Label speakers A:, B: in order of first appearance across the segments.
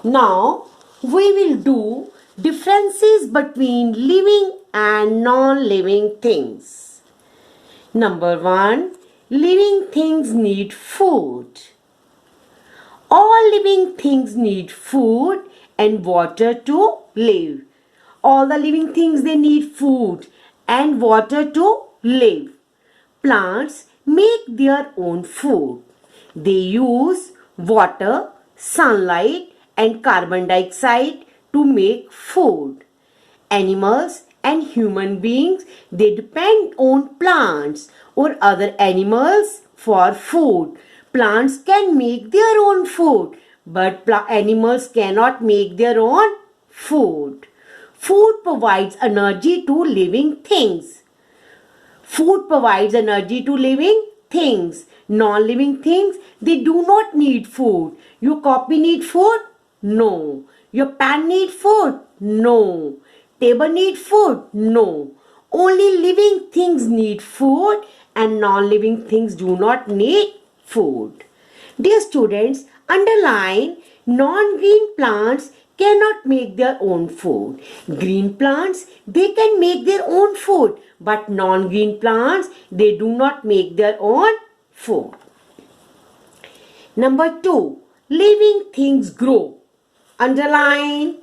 A: Now we will do differences between living and non-living things. Number 1. Living things need food. All living things need food and water to live. All the living things, they need food and water to live. Plants make their own food. They use water, sunlight and carbon dioxide to make food. Animals and human beings, they depend on plants or other animals for food. Plants can make their own food, but animals cannot make their own food. Food provides energy to living things. Food provides energy to living things. Non-living things, they do not need food. Your copy need food? No. Your pen need food? No. Table need food? No. Only living things need food and non-living things do not need food. Dear students, underline non-green plants cannot make their own food. Green plants, they can make their own food, but non-green plants, they do not make their own food. Number 2, living things grow. Underline.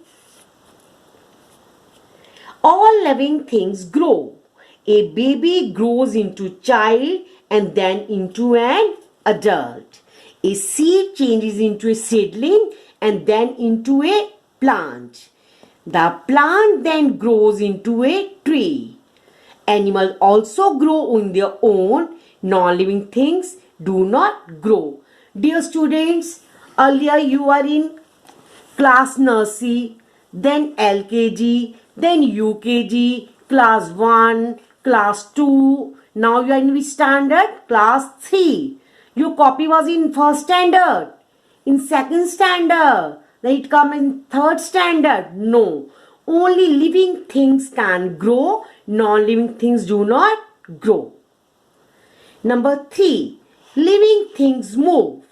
A: All living things grow. A baby grows into child and then into an adult. A seed changes into a seedling and then into a plant. The plant then grows into a tree. Animals also grow on their own. Non-living things do not grow. Dear students, earlier you are in class nursery, then LKG, then UKG, class 1, class 2. Now you are in which standard? Class 3. Your copy was in first standard, in second standard, then it comes in third standard. No. Only living things can grow, non-living things do not grow. Number 3. Living things move.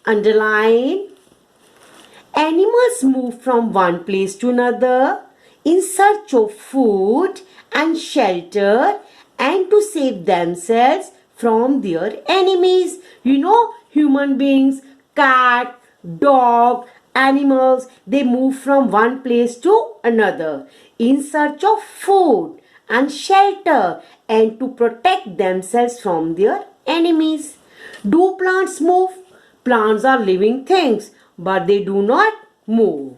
A: Underline. Animals move from one place to another in search of food and shelter and to save themselves from their enemies. You know, human beings, cat, dog, animals, they move from one place to another in search of food and shelter and to protect themselves from their enemies. Do plants move? Plants are living things, but they do not move.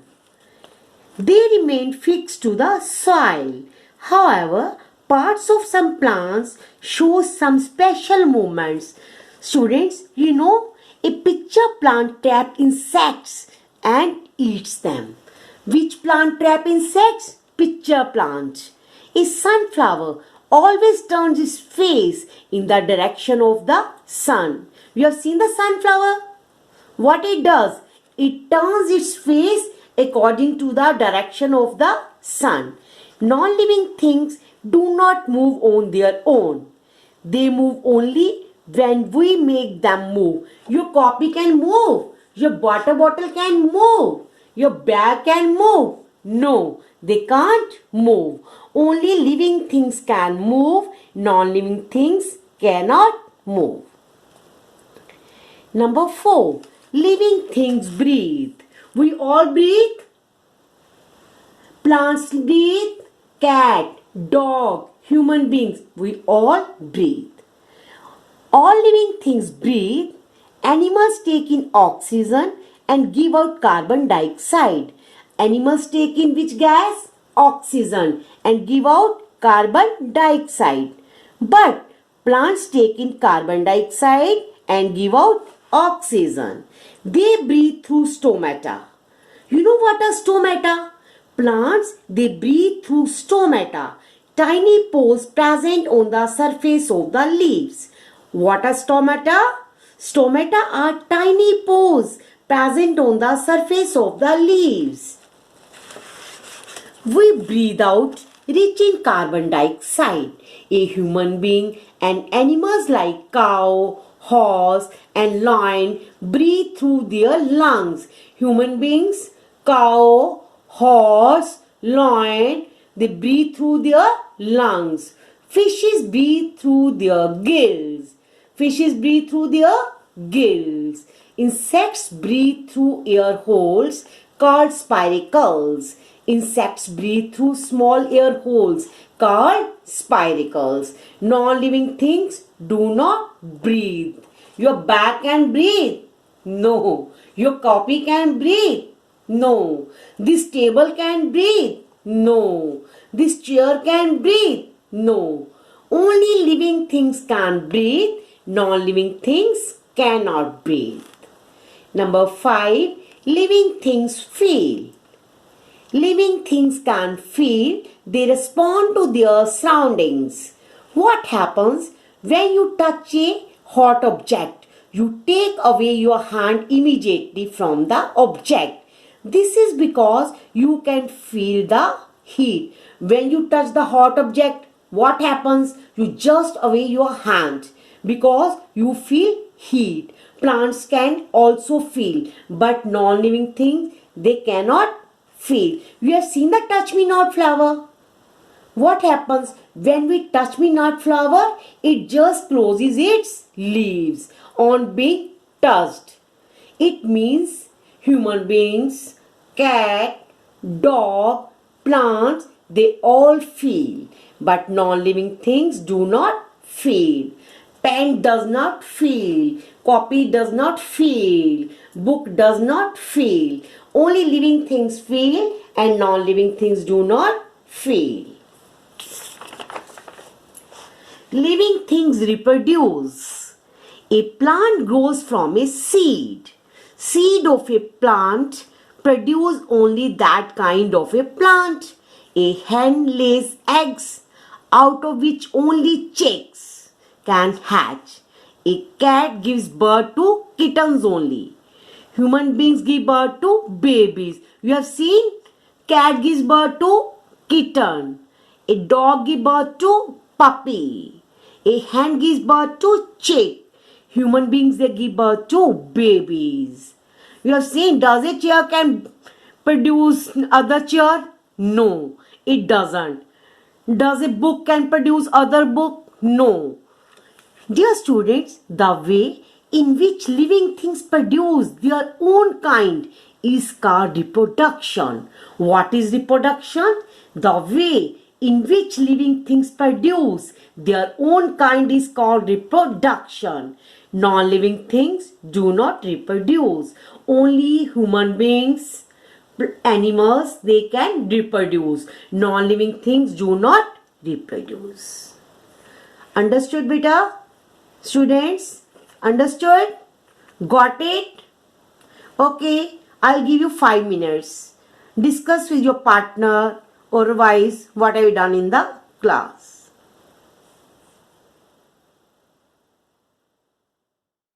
A: They remain fixed to the soil. However, parts of some plants show some special movements. Students, you know, a pitcher plant traps insects and eats them. Which plant traps insects? Pitcher plant. A sunflower always turns its face in the direction of the sun. You have seen the sunflower? What it does? It turns its face according to the direction of the sun. Non-living things do not move on their own. They move only when we make them move. Your copy can move. Your water bottle can move. Your bag can move. No, they can't move. Only living things can move. Non-living things cannot move. Number 4. Living things breathe. We all breathe. Plants breathe. Cat, dog, human beings, we all breathe. All living things breathe. Animals take in oxygen and give out carbon dioxide. Animals take in which gas? Oxygen and give out carbon dioxide. But plants take in carbon dioxide and give out oxygen. They breathe through stomata. You know what are stomata? Plants, they breathe through stomata, tiny pores present on the surface of the leaves. What are stomata? Stomata are tiny pores present on the surface of the leaves. We breathe out rich in carbon dioxide. A human being and animals like cow, horse and lion breathe through their lungs. Human beings, Cow, horse, lion, they breathe through their lungs. Fishes breathe through their gills. Fishes breathe through their gills. Insects breathe through air holes called spiracles. Insects breathe through small air holes called spiracles. Non-living things do not breathe. Your bag can breathe. No. Your copy can breathe. No. This table can breathe. No. This chair can breathe. No. Only living things can breathe. Non-living things cannot breathe. Number 5. Living things feel. Living things can feel. They respond to their surroundings. What happens when you touch a hot object? You take away your hand immediately from the object. This is because you can feel the heat. When you touch the hot object, what happens? You just away your hand because you feel heat. Plants can also feel, but non-living things, they cannot feel. You have seen the touch me not flower. What happens when we touch me not flower? It just closes its leaves on being touched. It means human beings, cat, dog, plants, they all feel. But non-living things do not feel. Pen does not feel. Copy does not feel. Book does not feel. Only living things feel and non-living things do not feel. Living things reproduce. A plant grows from a seed. Seed of a plant produce only that kind of a plant. A hen lays eggs out of which only chicks can hatch. A cat gives birth to kittens only. Human beings give birth to babies. You have seen? Cat gives birth to kitten. A dog gives birth to puppy. A hen gives birth to chick. Human beings, they give birth to babies. You have seen, does a chair can produce other chair? No, it doesn't. Does a book can produce other book? No. Dear students, the way in which living things produce their own kind is called reproduction. What is reproduction? The way in which living things produce their own kind is called reproduction. Non-living things do not reproduce. Only human beings, animals, they can reproduce. Non-living things do not reproduce. Understood, beta? Students, understood? Got it? Okay, I'll give you 5 minutes. Discuss with your partner or otherwise what have you done in the class.